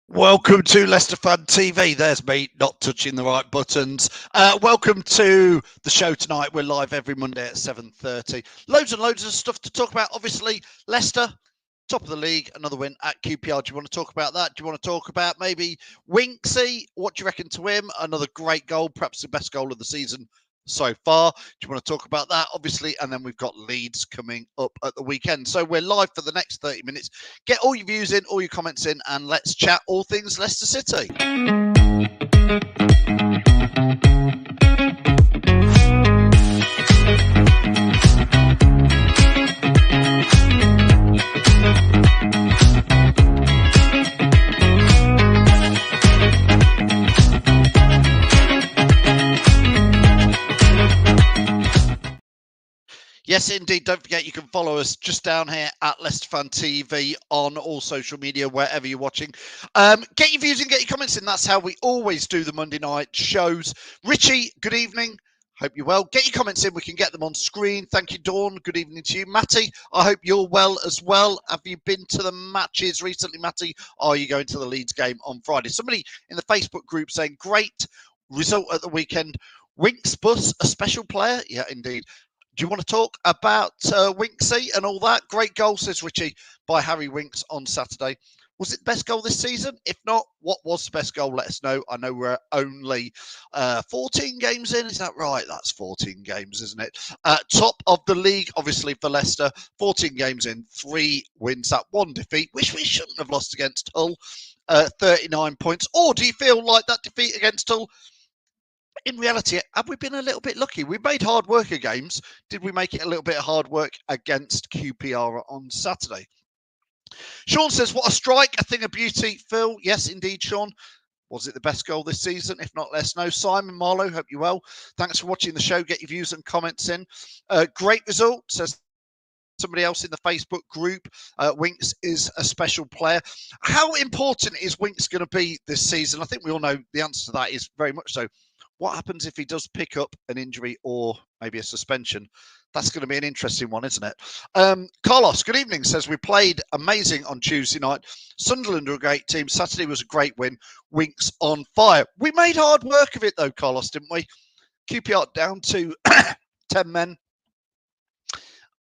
Welcome to Leicester Fan TV. There's me not touching the right buttons. Welcome to the show tonight. We're live every Monday at 7:30. Loads and loads of stuff to talk about. Obviously, Leicester, top of the league, another win at QPR. Do you want to talk about that? Do you want to talk about maybe Winksy? What do you reckon to him? Another great goal, perhaps the best goal of the season so far. Do you want to talk about that? Obviously, and then we've got Leeds coming up at the weekend. So we're live for the next 30 minutes. Get all your views in, all your comments in, and let's chat all things Leicester City. Yes, indeed. Don't forget, you can follow us just down here at Leicester Fan TV on all social media, wherever you're watching. Get your views and get your comments in. That's how we always do the Monday night shows. Richie, good evening. Hope you're well. Get your comments in. We can get them on screen. Thank you, Dawn. Good evening to you. Matty, I hope you're well as well. Have you been to the matches recently, Matty? Are you going to the Leeds game on Friday? Somebody in the Facebook group saying, great result at the weekend. Winks Bus, a special player? Yeah, indeed. Do you want to talk about Winksy and all that? Great goal, says Richie, by Harry Winks on Saturday. Was it the best goal this season? If not, what was the best goal? Let us know. I know we're only 14 games in. Is that right? That's 14 games, isn't it? Top of the league, obviously, for Leicester. 14 games in, 3 wins, that 1 defeat, which we shouldn't have lost against Hull. 39 points. Or do you feel like that defeat against Hull, in reality, have we been a little bit lucky? We made hard work of games. Did we make it a little bit of hard work against QPR on Saturday? Sean says, what a strike, a thing of beauty. Phil, yes, indeed, Sean. Was it the best goal this season? If not, let us know. Simon Marlowe, hope you're well. Thanks for watching the show. Get your views and comments in. Great result, says somebody else in the Facebook group. Winks is a special player. How important is Winks going to be this season? I think we all know the answer to that is very much so. What happens if he does pick up an injury or maybe a suspension? That's going to be an interesting one, isn't it? Carlos, good evening, says we played amazing on Tuesday night. Sunderland are a great team. Saturday was a great win. Winks on fire. We made hard work of it, though, Carlos, didn't we? QPR down to 10 men.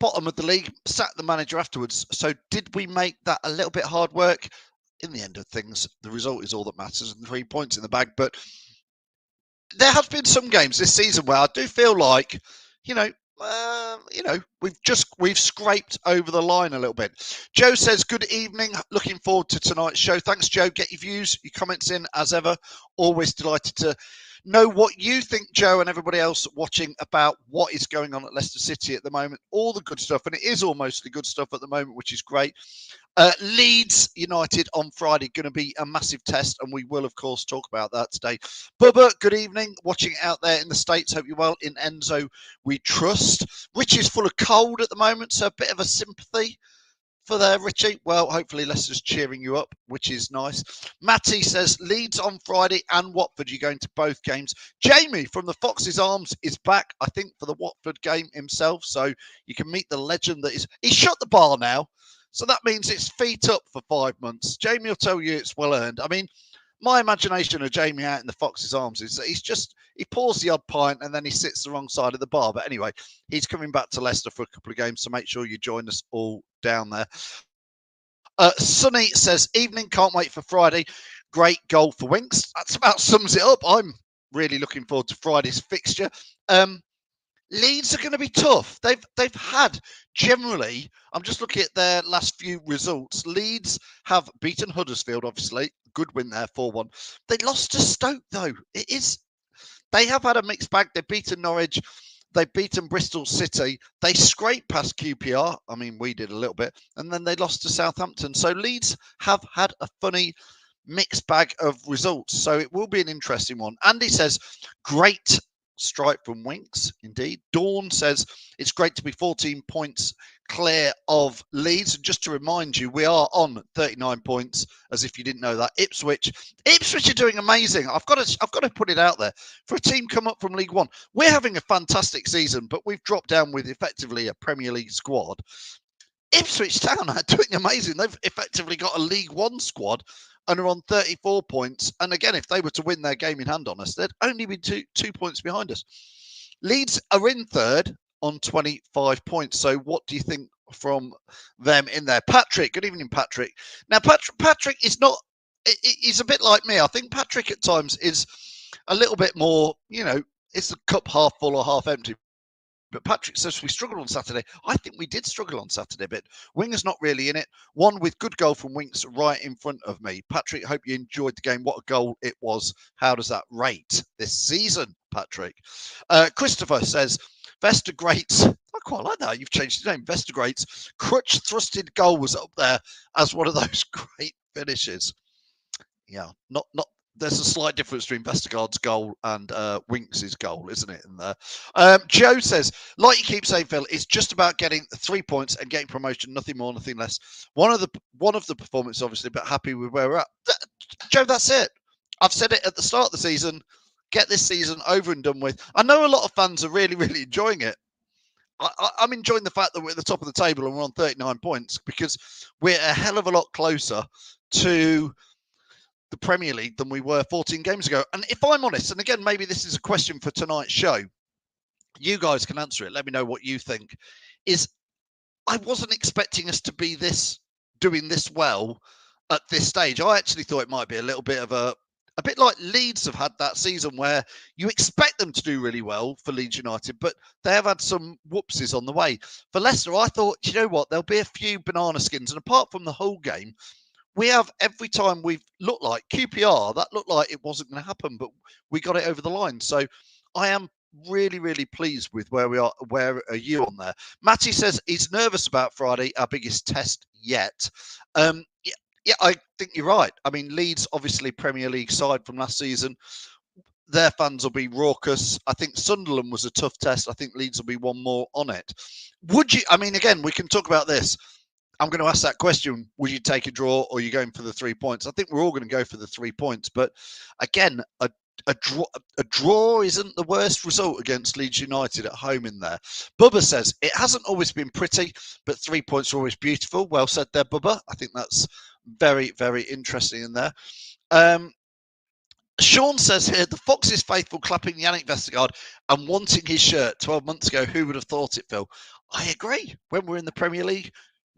Bottom of the league, sacked the manager afterwards. So did we make that a little bit hard work? In the end of things, the result is all that matters, and 3 points in the bag. But there have been some games this season where I do feel like, we've scraped over the line a little bit. Joe says, good evening. Looking forward to tonight's show. Thanks, Joe. Get your views, your comments in as ever. Always delighted to know what you think, Joe, and everybody else watching about what is going on at Leicester City at the moment. All the good stuff, and it is all mostly good stuff at the moment, which is great. Leeds United on Friday, going to be a massive test, and we will, of course, talk about that today. Bubba, good evening. Watching out there in the States. Hope you're well. In Enzo, we trust. Rich is full of cold at the moment, so a bit of a sympathy for there, Richie. Well, hopefully Leicester's cheering you up, which is nice. Matty says, Leeds on Friday and Watford. You're going to both games. Jamie from the Fox's Arms is back, I think, for the Watford game himself. So you can meet the legend that is. He's shut the bar now. So that means it's feet up for 5 months. Jamie will tell you it's well earned. I mean, my imagination of Jamie out in the Fox's Arms is that he pours the odd pint and then he sits the wrong side of the bar. But anyway, he's coming back to Leicester for a couple of games, so make sure you join us all down there. Sonny says, evening, can't wait for Friday. Great goal for Winks. That's about sums it up. I'm really looking forward to Friday's fixture. Leeds are going to be tough. They've had generally, I'm just looking at their last few results. Leeds have beaten Huddersfield, obviously. Good win there, 4-1. They lost to Stoke, though. They have had a mixed bag. They've beaten Norwich. They've beaten Bristol City. They scraped past QPR. I mean, we did a little bit. And then they lost to Southampton. So Leeds have had a funny mixed bag of results. So it will be an interesting one. Andy says, great strike from Winks, indeed. Dawn says it's great to be 14 points clear of Leeds. And just to remind you, we are on 39 points, as if you didn't know that. Ipswich are doing amazing. I've got to put it out there. For a team come up from League One, we're having a fantastic season, but we've dropped down with effectively a Premier League squad. Ipswich Town are doing amazing. They've effectively got a League One squad and are on 34 points. And again, if they were to win their game in hand on us, they'd only be two points behind us. Leeds are in third on 25 points. So what do you think from them in there? Patrick, good evening, Patrick. Now, Patrick is not, he's a bit like me. I think Patrick at times is a little bit more, is the cup half full or half empty? But Patrick says we struggled on Saturday. I think we did struggle on Saturday, but Winger's not really in it. One with good goal from Winks right in front of me. Patrick, hope you enjoyed the game. What a goal it was. How does that rate this season, Patrick? Christopher says, Vesta Greats. I quite like that. You've changed the name. Vesta Greats. Crutch thrusted goal was up there as one of those great finishes. Yeah, not there's a slight difference between Vestergaard's goal and Winks' goal, isn't it? In there, Joe says, like you keep saying, Phil, it's just about getting 3 points and getting promotion, nothing more, nothing less. One of the performances, obviously, but happy with where we're at. Joe, that's it. I've said it at the start of the season. Get this season over and done with. I know a lot of fans are really, really enjoying it. I'm enjoying the fact that we're at the top of the table and we're on 39 points because we're a hell of a lot closer to the Premier League than we were 14 games ago. And if I'm honest, and again, maybe this is a question for tonight's show, you guys can answer it. Let me know what you think. Is I wasn't expecting us to be doing this well at this stage. I actually thought it might be a little bit of a bit like Leeds have had that season where you expect them to do really well for Leeds United, but they have had some whoopsies on the way. For Leicester, I thought, you know what, there'll be a few banana skins. And apart from the whole game, we have every time we've looked like QPR, that looked like it wasn't going to happen, but we got it over the line. So I am really, really pleased with where we are. Where are you on there? Matty says he's nervous about Friday, our biggest test yet. Yeah, I think you're right. I mean, Leeds, obviously Premier League side from last season. Their fans will be raucous. I think Sunderland was a tough test. I think Leeds will be one more on it. Would you, I mean, again, we can talk about this. I'm going to ask that question. Would you take a draw or are you going for the 3 points? I think we're all going to go for the 3 points. But again, a draw isn't the worst result against Leeds United at home in there. Bubba says, it hasn't always been pretty, but 3 points are always beautiful. Well said there, Bubba. I think that's very, very interesting in there. Sean says here, the Foxes faithful clapping Yannick Vestergaard and wanting his shirt 12 months ago. Who would have thought it, Phil? I agree. When we're in the Premier League,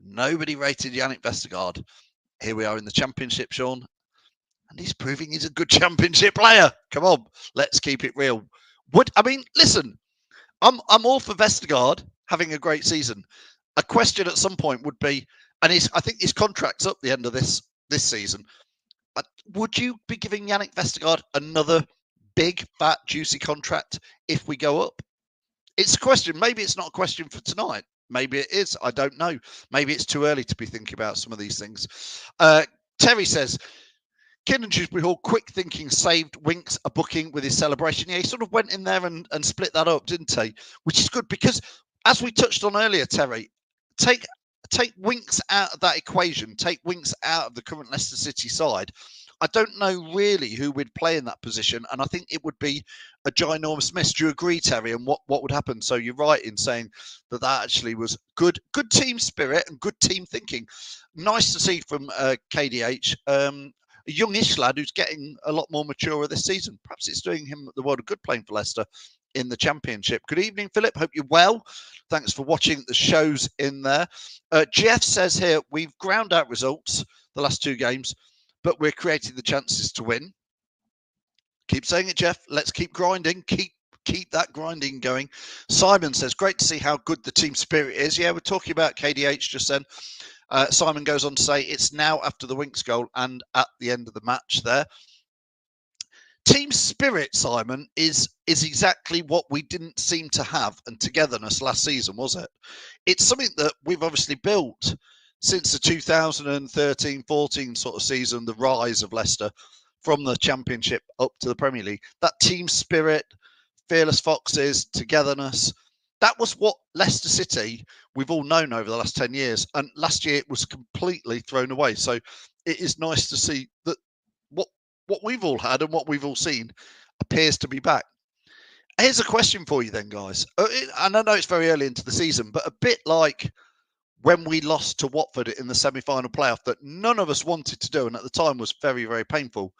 nobody rated Yannick Vestergaard. Here we are in the Championship, Sean, and he's proving he's a good Championship player. Come on, let's keep it real. Listen, I'm all for Vestergaard having a great season. A question at some point would be, and I think his contract's up the end of this season. Would you be giving Yannick Vestergaard another big, fat, juicy contract if we go up? It's a question. Maybe it's not a question for tonight. Maybe it is. I don't know. Maybe it's too early to be thinking about some of these things. Terry says, Kiernan Dewsbury Hall, quick thinking, saved Winks a booking with his celebration. Yeah, he sort of went in there and split that up, didn't he? Which is good because, as we touched on earlier, Terry, take Winks out of that equation, take Winks out of the current Leicester City side. I don't know really who would play in that position, and I think it would be a ginormous miss. Do you agree, Terry? And what would happen? So you're right in saying that actually was good team spirit and good team thinking. Nice to see from KDH, a youngish lad who's getting a lot more mature this season. Perhaps it's doing him the world of good playing for Leicester in the Championship. Good evening, Philip. Hope you're well. Thanks for watching the shows in there. Jeff says here, we've ground out results the last 2 games, but we're creating the chances to win. Keep saying it, Jeff. Let's keep grinding. Keep that grinding going. Simon says, great to see how good the team spirit is. Yeah, we're talking about KDH just then. Simon goes on to say, it's now after the Winks goal and at the end of the match there. Team spirit, Simon, is exactly what we didn't seem to have, and togetherness last season, was it? It's something that we've obviously built since the 2013-14 sort of season, the rise of Leicester from the Championship up to the Premier League. That team spirit, fearless foxes, togetherness, that was what Leicester City we've all known over the last 10 years. And last year it was completely thrown away. So it is nice to see that what we've all had and what we've all seen appears to be back. Here's a question for you then, guys. And I know it's very early into the season, but a bit like when we lost to Watford in the semi-final playoff that none of us wanted to do, and at the time was very, very painful.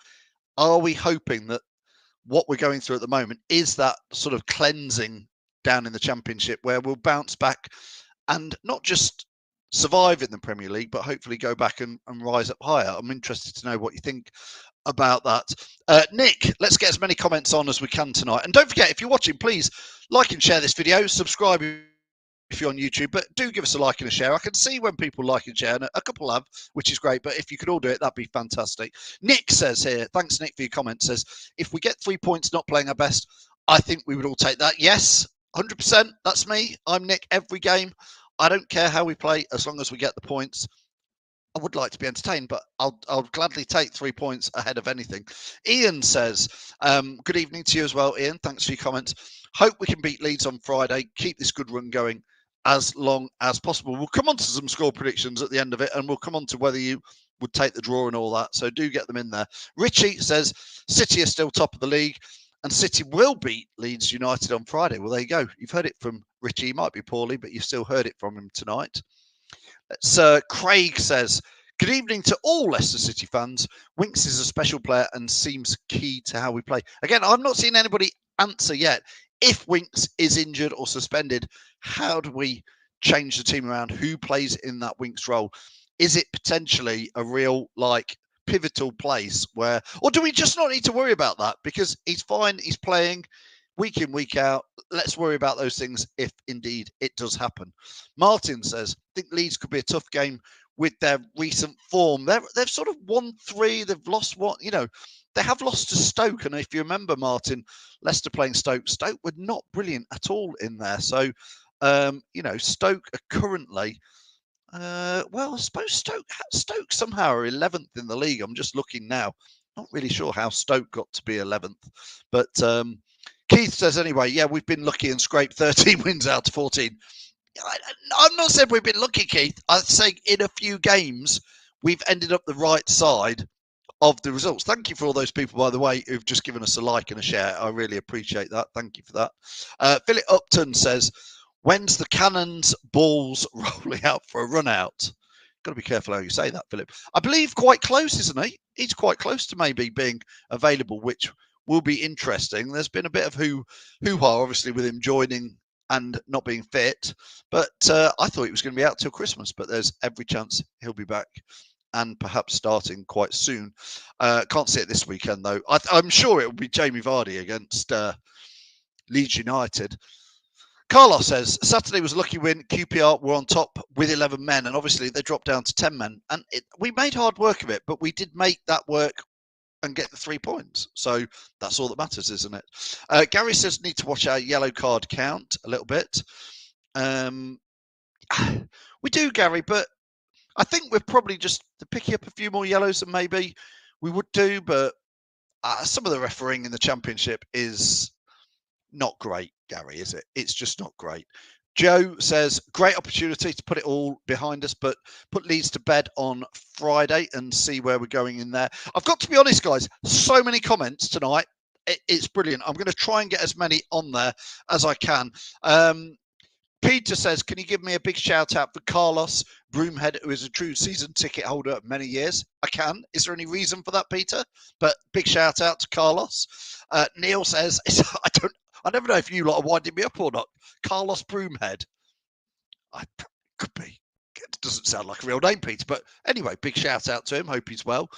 Are we hoping that what we're going through at the moment is that sort of cleansing down in the Championship where we'll bounce back and not just survive in the Premier League, but hopefully go back and rise up higher? I'm interested to know what you think about that. Nick, let's get as many comments on as we can tonight. And don't forget, if you're watching, please like and share this video, subscribe if you're on YouTube, but do give us a like and a share. I can see when people like and share, and a couple have, which is great, but if you could all do it, that'd be fantastic. Nick says here, thanks Nick for your comment, says, if we get 3 points not playing our best, I think we would all take that. Yes, 100%, that's me. I'm Nick every game. I don't care how we play, as long as we get the points. I would like to be entertained, but I'll gladly take 3 points ahead of anything. Ian says, good evening to you as well, Ian. Thanks for your comments. Hope we can beat Leeds on Friday. Keep this good run going as long as possible. We'll come on to some score predictions at the end of it, and we'll come on to whether you would take the draw and all that. So do get them in there. Richie says, City are still top of the league, and City will beat Leeds United on Friday. Well, there you go. You've heard it from Richie. He might be poorly, but you've still heard it from him tonight. Sir Craig says, good evening to all Leicester City fans. Winks is a special player and seems key to how we play. Again, I've not seen anybody answer yet. If Winks is injured or suspended, how do we change the team around? Who plays in that Winks role? Is it potentially a real, pivotal place where, or do we just not need to worry about that? Because he's fine, he's playing week in, week out. Let's worry about those things if indeed it does happen. Martin says, I think Leeds could be a tough game with their recent form. They've sort of won 3, they've lost 1, they have lost to Stoke. And if you remember, Martin, Leicester playing Stoke were not brilliant at all in there. So, Stoke are currently, I suppose Stoke somehow are 11th in the league. I'm just looking now. Not really sure how Stoke got to be 11th. But Keith says, anyway, yeah, we've been lucky and scraped 13 wins out of 14. I'm not saying we've been lucky, Keith. I'm saying in a few games, we've ended up the right side of the results. Thank you for all those people, by the way, who've just given us a like and a share. I really appreciate that. Thank you for that. Philip Upton says, when's the Cannons balls rolling out for a run out? Got to be careful how you say that, Philip. I believe quite close, isn't he? He's quite close to maybe being available, which will be interesting. There's been a bit of hoo-ha, obviously, with him joining and not being fit. But I thought he was going to be out till Christmas, but there's every chance he'll be back and perhaps starting quite soon. Can't see it this weekend, though. I'm sure it will be Jamie Vardy against Leeds United. Carlos says, Saturday was a lucky win. QPR were on top with 11 men, and obviously they dropped down to 10 men. And we made hard work of it, but we did make that work and get the 3 points. So that's all that matters, isn't it? Gary says, need to watch our yellow card count a little bit. We do, Gary, but I think we're probably just picking up a few more yellows than maybe we would do, but some of the refereeing in the Championship is not great, Gary, is it? It's just not great. Joe says, great opportunity to put it all behind us, but put Leeds to bed on Friday and see where we're going in there. I've got to be honest, guys, so many comments tonight. It's brilliant. I'm going to try and get as many on there as I can. Peter says, can you give me a big shout out for Carlos Broomhead, who is a true season ticket holder of many years? I can. Is there any reason for that, Peter? But big shout out to Carlos. Neil says, I never know if you lot are winding me up or not. Carlos Broomhead. Could be. It doesn't sound like a real name, Peter. But anyway, big shout out to him. Hope he's well.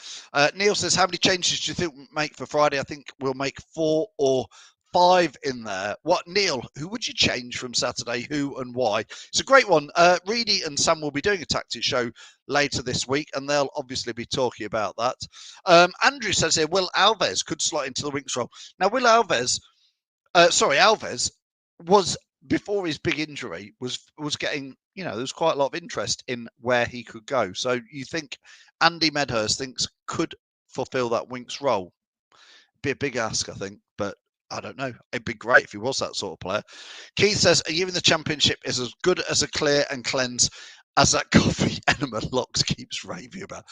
Neil says, how many changes do you think we'll make for Friday? I think we'll make 4 or 5 in there. What, Neil, who would you change from Saturday? Who and why? It's a great one. Reedy and Sam will be doing a tactics show later this week, and they'll obviously be talking about that. Andrew says here, Will Alves could slot into the Winks role. Now, Alves was, before his big injury, was getting, there was quite a lot of interest in where he could go. So you think Andy Medhurst thinks could fulfill that Winks role? Be a big ask, I think, but I don't know. It'd be great if he was that sort of player. Keith says, a year in the Championship is as good as a clear and cleanse as that coffee enema Locks keeps raving about.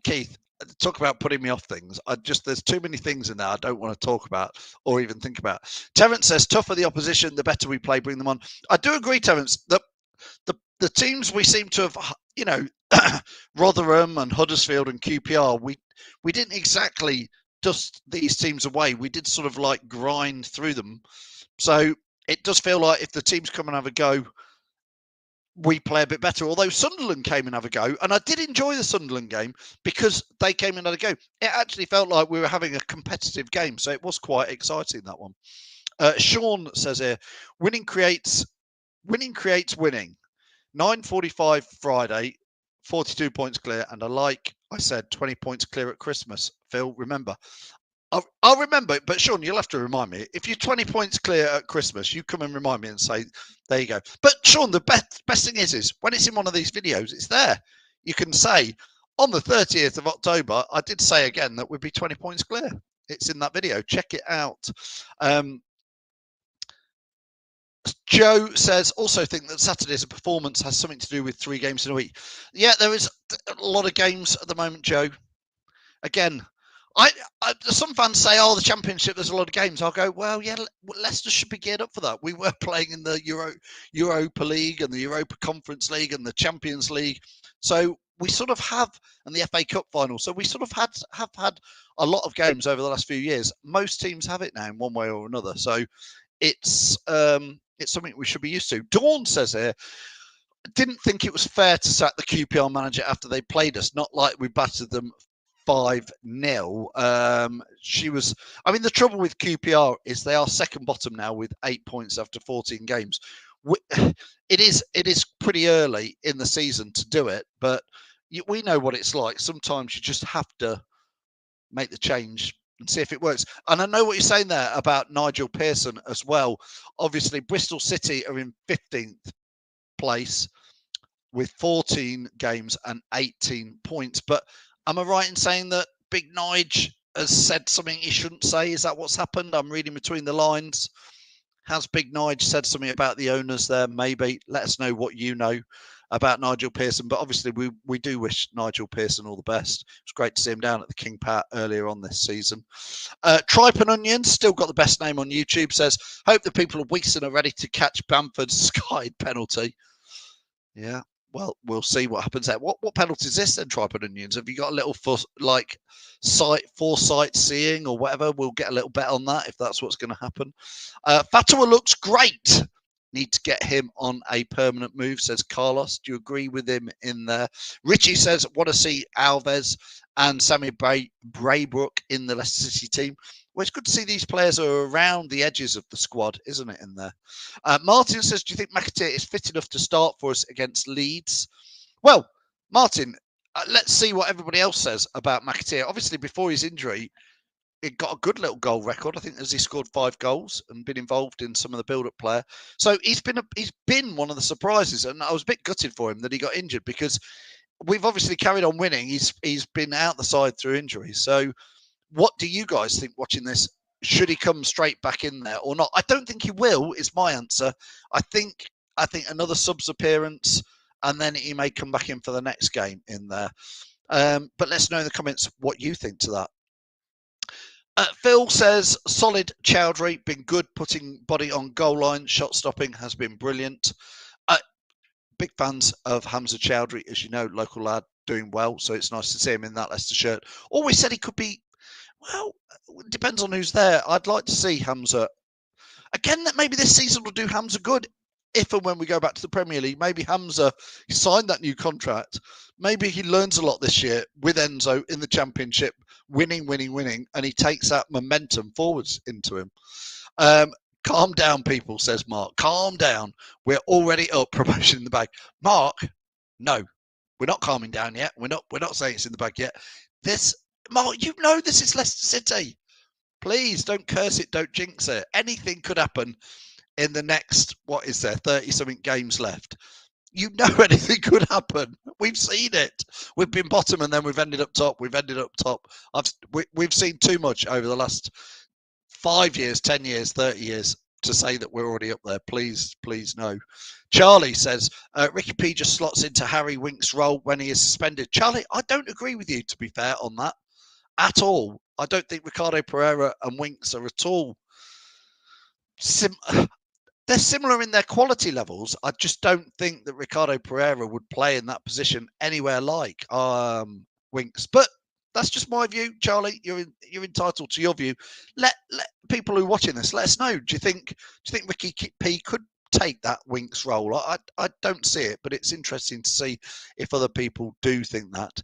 Keith, talk about putting me off things. There's too many things in there I don't want to talk about or even think about. Terence says, tougher the opposition, the better we play, bring them on. I do agree, Terence, that the teams we seem to have, Rotherham and Huddersfield and QPR, we didn't exactly dust these teams away. We did sort of like grind through them. So it does feel like if the teams come and have a go, we play a bit better. Although Sunderland came and have a go, and I did enjoy the Sunderland game because they came and had a go. It actually felt like we were having a competitive game, so it was quite exciting, that one. Sean says here, winning creates winning. 9:45 Friday, 42 points clear, and I said 20 points clear at Christmas. Phil, remember. I'll remember, but Sean, you'll have to remind me. If you're 20 points clear at Christmas, you come and remind me and say, there you go. But Sean, the best thing is when it's in one of these videos, it's there. You can say, on the 30th of October, I did say again that we'd be 20 points clear. It's in that video. Check it out. Joe says, also think that Saturday's performance has something to do with 3 games in a week. Yeah, there is a lot of games at the moment, Joe. Again, some fans say, the Championship, there's a lot of games. I'll go, well, yeah, Leicester should be geared up for that. We were playing in the Europa League and the Europa Conference League and the Champions League. So we sort of have, and the FA Cup final. So we sort of have had a lot of games over the last few years. Most teams have it now in one way or another. So it's something we should be used to. Dawn says here, didn't think it was fair to sack the QPR manager after they played us. Not like we battered them 5-0. The trouble with QPR is they are second bottom now with 8 points after 14 games. It is pretty early in the season to do it, but we know what it's like. Sometimes you just have to make the change and see if it works. And I know what you're saying there about Nigel Pearson as well. Obviously, Bristol City are in 15th place with 14 games and 18 points. But am I right in saying that Big Nige has said something he shouldn't say? Is that what's happened? I'm reading between the lines. Has Big Nige said something about the owners there? Maybe. Let us know what you know about Nigel Pearson. But obviously, we do wish Nigel Pearson all the best. It's great to see him down at the King Pat earlier on this season. Tripe and Onions, still got the best name on YouTube, says, hope the people of Weeston are ready to catch Bamford's skied penalty. Yeah. Well, we'll see what happens there. What penalty is this then, Tripe and Onions? Have you got a little foresight seeing or whatever? We'll get a little bet on that if that's what's going to happen. Fatua looks great. Need to get him on a permanent move, says Carlos. Do you agree with him in there? Richie says, want to see Alves and Sammy Braybrook in the Leicester City team. Well, it's good to see these players are around the edges of the squad, isn't it, in there? Martin says, do you think McAteer is fit enough to start for us against Leeds? Well, Martin, let's see what everybody else says about McAteer. Obviously, before his injury, it got a good little goal record. I think he scored 5 goals and been involved in some of the build-up play. So he's been one of the surprises, and I was a bit gutted for him that he got injured because we've obviously carried on winning. He's been out the side through injury. So what do you guys think watching this? Should he come straight back in there or not? I don't think he will, is my answer. I think another subs appearance and then he may come back in for the next game in there. But let's know in the comments what you think to that. Phil says, solid Chowdhury, been good putting body on goal line. Shot stopping has been brilliant. Big fans of Hamza Chowdhury, as you know, local lad, doing well. So it's nice to see him in that Leicester shirt. Always said he could be, well, it depends on who's there. I'd like to see Hamza. Again, that maybe this season will do Hamza good. If and when we go back to the Premier League, maybe Hamza, he signed that new contract. Maybe he learns a lot this year with Enzo in the Championship, winning, and he takes that momentum forwards into him. Calm down, people, says Mark. Calm down. We're already up, promotion in the bag. Mark, no, we're not calming down yet. We're not saying it's in the bag yet. Mark, you know this is Leicester City. Please don't curse it, don't jinx it. Anything could happen in the next, 30-something games left. You know anything could happen. We've seen it. We've been bottom and then we've ended up top. We've seen too much over the last 5 years, 10 years, 30 years. to say that we're already up there. Please no. Charlie says Ricky P just slots into Harry Winks' role when he is suspended. Charlie, I don't agree with you, to be fair, on that at all. I don't think Ricardo Pereira and Winks are at all they're similar in their quality levels. I just don't think that Ricardo Pereira would play in that position anywhere like Winks. But that's just my view, Charlie. You're entitled to your view. Let people who are watching this let us know. Do you think Ricky P could take that Winks role? I don't see it, but it's interesting to see if other people do think that.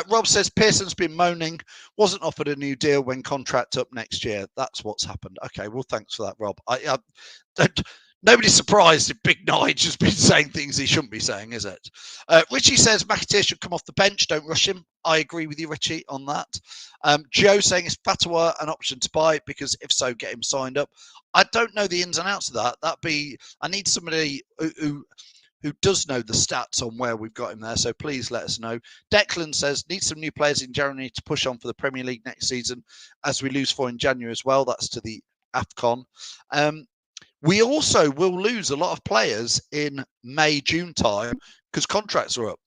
Rob says Pearson's been moaning, wasn't offered a new deal when contract up next year. That's what's happened. Okay, well, thanks for that, Rob. Nobody's surprised if Big Nige has been saying things he shouldn't be saying, is it? Richie says McAteer should come off the bench. Don't rush him. I agree with you, Richie, on that. Joe saying, is Fatawa an option to buy? Because if so, get him signed up. I don't know the ins and outs of that. I need somebody who does know the stats on where we've got him there. So please let us know. Declan says, need some new players in January to push on for the Premier League next season, as we lose 4 in January as well. That's to the AFCON. We also will lose a lot of players in May, June time because contracts are up.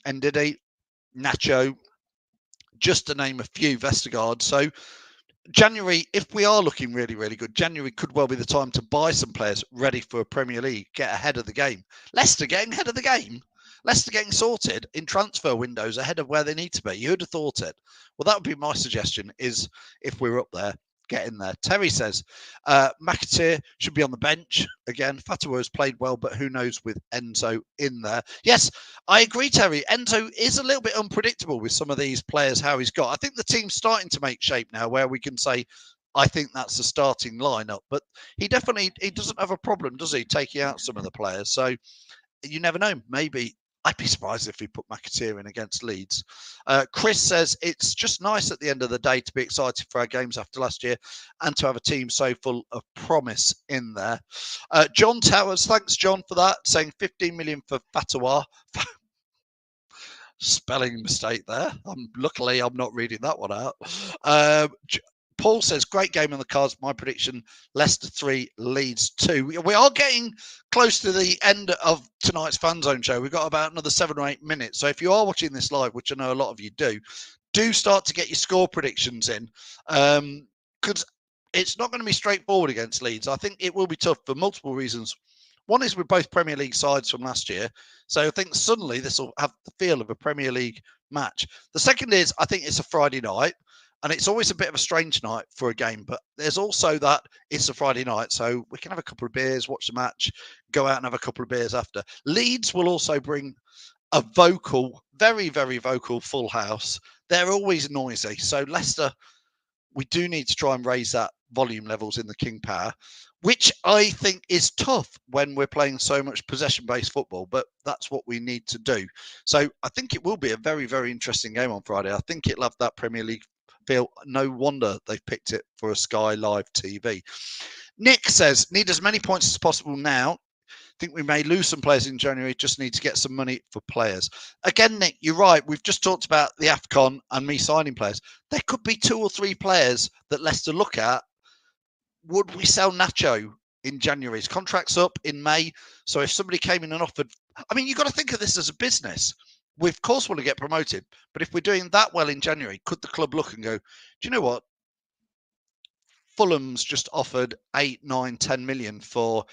Ndidi, Nacho, just to name a few, Vestergaard. So January, if we are looking really, really good, January could well be the time to buy some players ready for a Premier League, get ahead of the game. Leicester getting ahead of the game. Leicester getting sorted in transfer windows ahead of where they need to be. You would have thought it. Well, that would be my suggestion, is if we're up there, get in there. Terry says McAteer should be on the bench. Again, Fatawa has played well, but who knows with Enzo in there. Yes, I agree, Terry. Enzo is a little bit unpredictable with some of these players, how he's got. I think the team's starting to make shape now where we can say, I think that's the starting lineup. But he doesn't have a problem, does he, taking out some of the players? So you never know. Maybe. I'd be surprised if we put McAteer in against Leeds. Chris says it's just nice at the end of the day to be excited for our games after last year and to have a team so full of promise in there. John Towers, thanks, John, for that, saying 15 million for Fatawa. Spelling mistake there. Luckily, I'm not reading that one out. Paul says, great game on the cards. My prediction, Leicester 3, Leeds 2. We are getting close to the end of tonight's Fanzone show. We've got about another 7 or 8 minutes. So if you are watching this live, which I know a lot of you do start to get your score predictions in. Because it's not going to be straightforward against Leeds. I think it will be tough for multiple reasons. One is we're both Premier League sides from last year. So I think suddenly this will have the feel of a Premier League match. The second is I think it's a Friday night. And it's always a bit of a strange night for a game, but there's also that it's a Friday night, so we can have a couple of beers, watch the match, go out and have a couple of beers after. Leeds will also bring a vocal, very, very vocal full house. They're always noisy. So Leicester, we do need to try and raise that volume levels in the King Power, which I think is tough when we're playing so much possession-based football, but that's what we need to do. So I think it will be a very, very interesting game on Friday. I think it'll have that Premier League feel. No wonder they've picked it for a Sky Live TV. Nick says, need as many points as possible now. Think we may lose some players in January, just need to get some money for players. Again, Nick, you're right. We've just talked about the AFCON and me signing players. There could be 2 or 3 players that Leicester look at. Would we sell Nacho in January? His contract's up in May. So if somebody came in and offered, I mean, you've got to think of this as a business. We, of course, want to get promoted. But if we're doing that well in January, could the club look and go, do you know what? Fulham's just offered 8, 9, 10 million for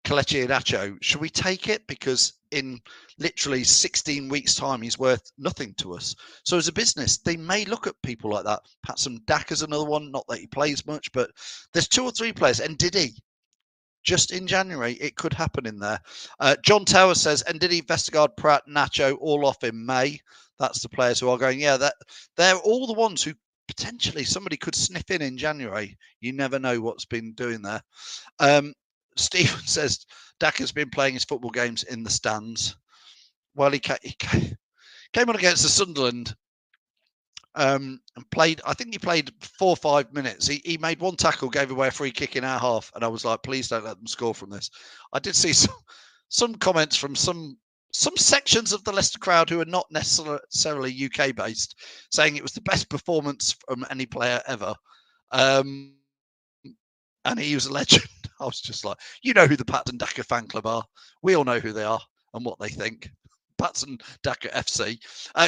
Kelechi Iheanacho. Should we take it? Because in literally 16 weeks' time, he's worth nothing to us. So as a business, they may look at people like that. Patson Daka's another one. Not that he plays much, but there's 2 or 3 players. And Ndidi, just in January, it could happen in there. John Tower says, Ndidi, Vestergaard, Pratt, Nacho, all off in May. That's the players who are going, yeah, they're all the ones who potentially somebody could sniff in January. You never know what's been doing there. Stephen says, Daka's been playing his football games in the stands. Well, he came on against the Sunderland and played, I think he played 4 or 5 minutes. He made 1 tackle, gave away a free kick in our half, and I was like, please don't let them score from this. I did see some comments from some sections of the Leicester crowd who are not necessarily UK based, saying it was the best performance from any player ever. and he was a legend. I was just like, you know who the Patton Daka fan club are. We all know who they are and what they think. Patton Daka FC.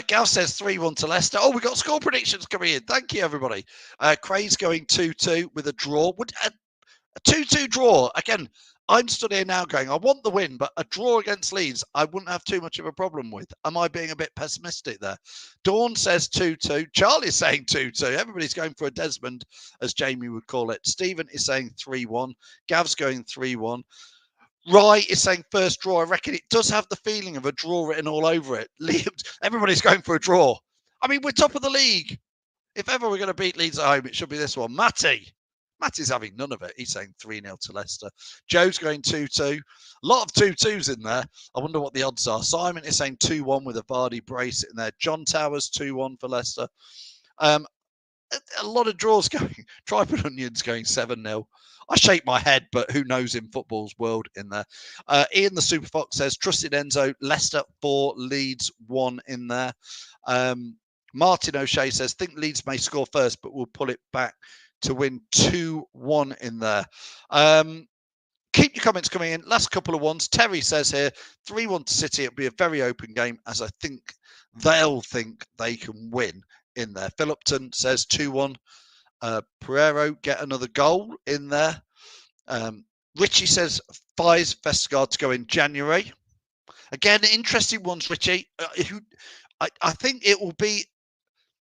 Gal says 3-1 to Leicester. Oh, we got score predictions coming in. Thank you, everybody. Craig's going 2-2 with a draw. Would a 2-2 draw, again, I'm stood here now going, I want the win, but a draw against Leeds, I wouldn't have too much of a problem with. Am I being a bit pessimistic there? Dawn says 2-2. Charlie's saying 2-2. Everybody's going for a Desmond, as Jamie would call it. Stephen is saying 3-1. Gav's going 3-1. Rye is saying first draw. I reckon it does have the feeling of a draw written all over it. Everybody's going for a draw. I mean, we're top of the league. If ever we're going to beat Leeds at home, it should be this one. Matty's having none of it. He's saying 3-0 to Leicester. Joe's going 2-2. A lot of 2-2s in there. I wonder what the odds are. Simon is saying 2-1 with a Vardy brace in there. John Towers 2-1 for Leicester. A lot of draws going. Tripod Onions going 7-0. I shake my head, but who knows in football's world in there. Ian the Super Fox says, trusted Enzo, Leicester 4, Leeds 1 in there. Martin O'Shea says, think Leeds may score first, but we'll pull it back to win 2-1 in there. Keep your comments coming in. Last couple of ones. Terry says here, 3-1 to City. It'll be a very open game, as I think they'll think they can win in there. Philipton says 2-1. Pereiro get another goal in there. Richie says Fies Vestergaard to go in January. Again, interesting ones, Richie. I think it will be.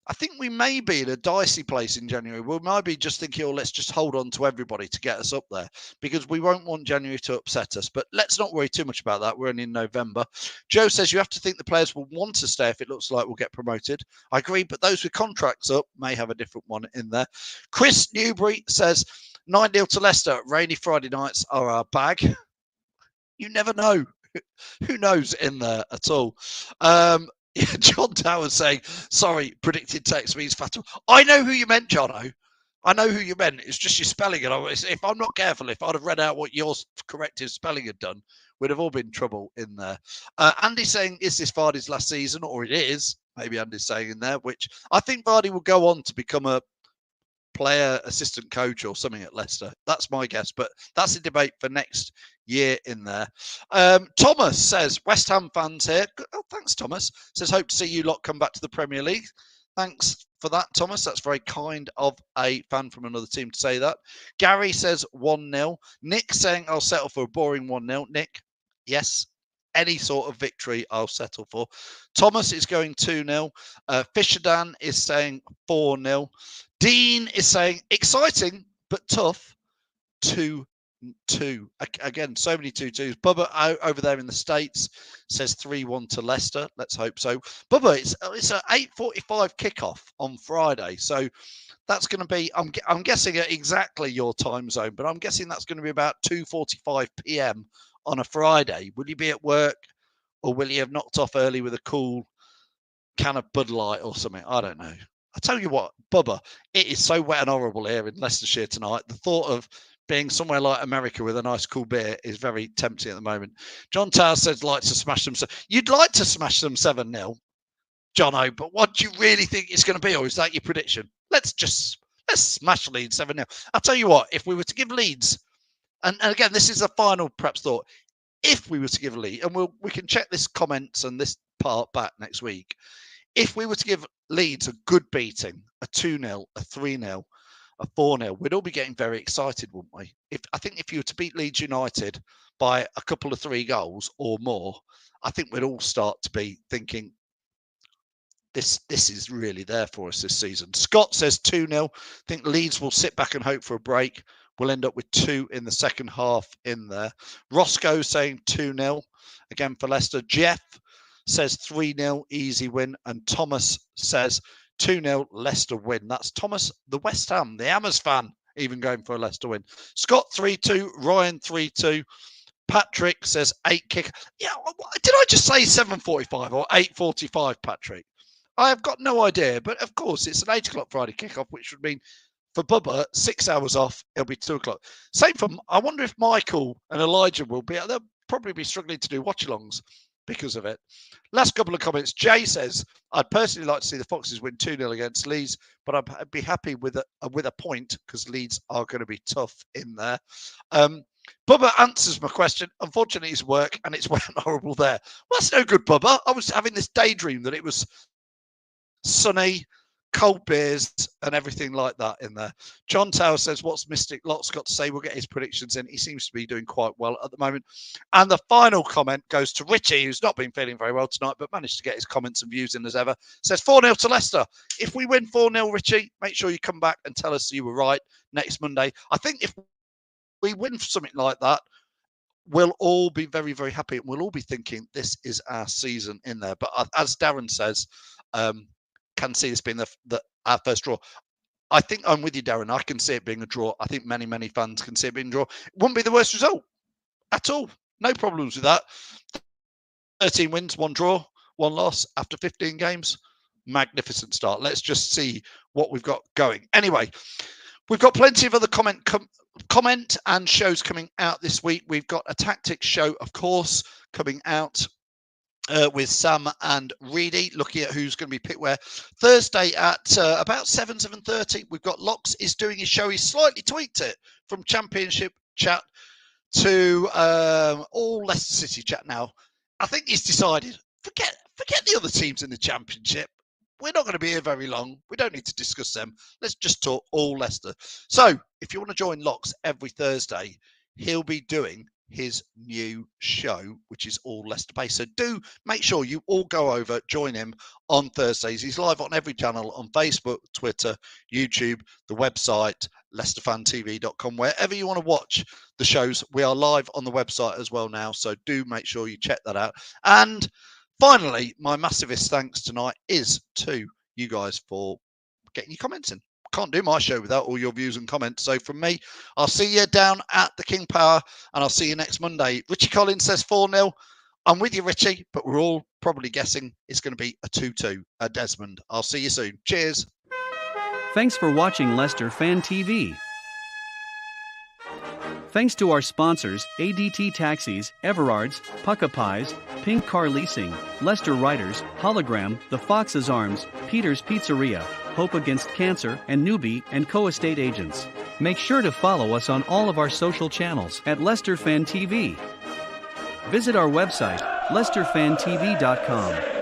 I think we may be in a dicey place in January. We might be just thinking, oh, let's just hold on to everybody to get us up there, because we won't want January to upset us. But let's not worry too much about that. We're only in November. Joe says you have to think the players will want to stay if it looks like we'll get promoted. I agree, but those with contracts up may have a different one in there. Chris Newbury says 9-0 to Leicester. Rainy Friday nights are our bag. You never know. Who knows in there at all? John Towers saying, sorry, predicted text means fatal. I know who you meant, Jono. I know who you meant. It's just your spelling. And if I'm not careful, if I'd have read out what your corrective spelling had done, we'd have all been in trouble in there. Andy saying, is this Vardy's last season? Or it is. Maybe Andy's saying in there, which I think Vardy will go on to become a player assistant coach or something at Leicester. That's my guess, but that's a debate for next year in there. Thomas says, West Ham fans here. Oh, thanks, Thomas. Says, hope to see you lot come back to the Premier League. Thanks for that, Thomas. That's very kind of a fan from another team to say that. Gary says 1-0. Nick saying, I'll settle for a boring 1-0. Nick, yes. Any sort of victory I'll settle for. Thomas is going 2-0. Fisher Dan is saying 4-0. Dean is saying exciting but tough 2-2. Again, so many 2-2s. Bubba over there in the States says 3-1 to Leicester. Let's hope so. Bubba, it's an 8:45 kickoff on Friday. So that's going to be, I'm guessing at exactly your time zone, but I'm guessing that's going to be about 2:45 p.m. on a Friday. Will you be at work, or will you have knocked off early with a cool can of Bud Light or something? I don't know. I tell you what, Bubba, it is so wet and horrible here in Leicestershire tonight. The thought of being somewhere like America with a nice cool beer is very tempting at the moment. John Towers says like to smash them. You'd like to smash them 7-0, Jono, but what do you really think it's going to be, or is that your prediction? Let's smash Leeds 7-0. I'll tell you what, if we were to give Leeds, and again, this is a final perhaps thought, if we were to give Leeds, and we can check this comments and this part back next week, if we were to give Leeds a good beating, a 2-0, a 3-0, a 4-0, we'd all be getting very excited, wouldn't we? I think if you were to beat Leeds United by a couple of 3 goals or more, I think we'd all start to be thinking, this is really there for us this season. Scott says 2-0. I think Leeds will sit back and hope for a break. We'll end up with 2 in the second half in there. Roscoe saying 2-0 again for Leicester. Jeff says 3-0 easy win, and Thomas says 2-0 Leicester win. That's Thomas, the West Ham, the Hammers fan, even going for a Leicester win. Scott 3-2, Ryan 3-2. Patrick says 8 kick. Yeah, did I just say 7:45 or 8:45, Patrick? I have got no idea, but of course it's an 8 o'clock Friday kickoff, which would mean for Bubba 6 hours off. It'll be 2 o'clock. Same for. I wonder if Michael and Elijah will be. They'll probably be struggling to do watch-alongs. because of it. Last couple of comments. Jay says, I'd personally like to see the Foxes win 2-0 against Leeds, but I'd be happy with a point because Leeds are going to be tough in there. Bubba answers my question. Unfortunately, it's work and it's wet and horrible there. Well, that's no good, Bubba. I was having this daydream that it was sunny, cold beers and everything like that in there. John Tower says, what's Mystic Lot's got to say? We'll get his predictions in. He seems to be doing quite well at the moment. And the final comment goes to Richie, who's not been feeling very well tonight, but managed to get his comments and views in as ever. Says 4-0 to Leicester. If we win 4-0, Richie, make sure you come back and tell us you were right next Monday. I think if we win something like that, we'll all be very, very happy. And we'll all be thinking this is our season in there. But as Darren says, can see this being our first draw. I think I'm with you, Darren. I can see it being a draw. I think many, many fans can see it being a draw. It wouldn't be the worst result at all. No problems with that. 13 wins, 1 draw, 1 loss after 15 games. Magnificent start. Let's just see what we've got going. Anyway, we've got plenty of other comment and shows coming out this week. We've got a tactics show, of course, coming out with Sam and Reedy, looking at who's going to be picked where. Thursday at about 7:30, we've got Locks is doing his show. He's slightly tweaked it from Championship chat to all Leicester City chat now. I think he's decided, forget the other teams in the Championship. We're not going to be here very long. We don't need to discuss them. Let's just talk all Leicester. So if you want to join Locks every Thursday, he'll be doing his new show, which is all Leicester based. So do make sure you all go over, join him on Thursdays. He's live on every channel on Facebook, Twitter, YouTube, the website, LeicesterFanTV.com. Wherever you want to watch the shows, we are live on the website as well now. So do make sure you check that out. And finally, my massivest thanks tonight is to you guys for getting your comments in. Can't do my show without all your views and comments. So from me, I'll see you down at the King Power and I'll see you next Monday. Richie Collins says 4-0. I'm with you, Richie, but we're all probably guessing it's going to be a 2-2 at Desmond. I'll see you soon. Cheers. Thanks for watching Leicester Fan TV. Thanks to our sponsors, ADT Taxis, Everards, Pukka Pies, Pink Car Leasing, Leicester Riders, Hollogram, The Fox's Arms, Peter's Pizzeria, Hope Against Cancer, and Newby Co estate agents. Make sure to follow us on all of our social channels at Leicester Fan TV. Visit our website, LeicesterFanTV.com.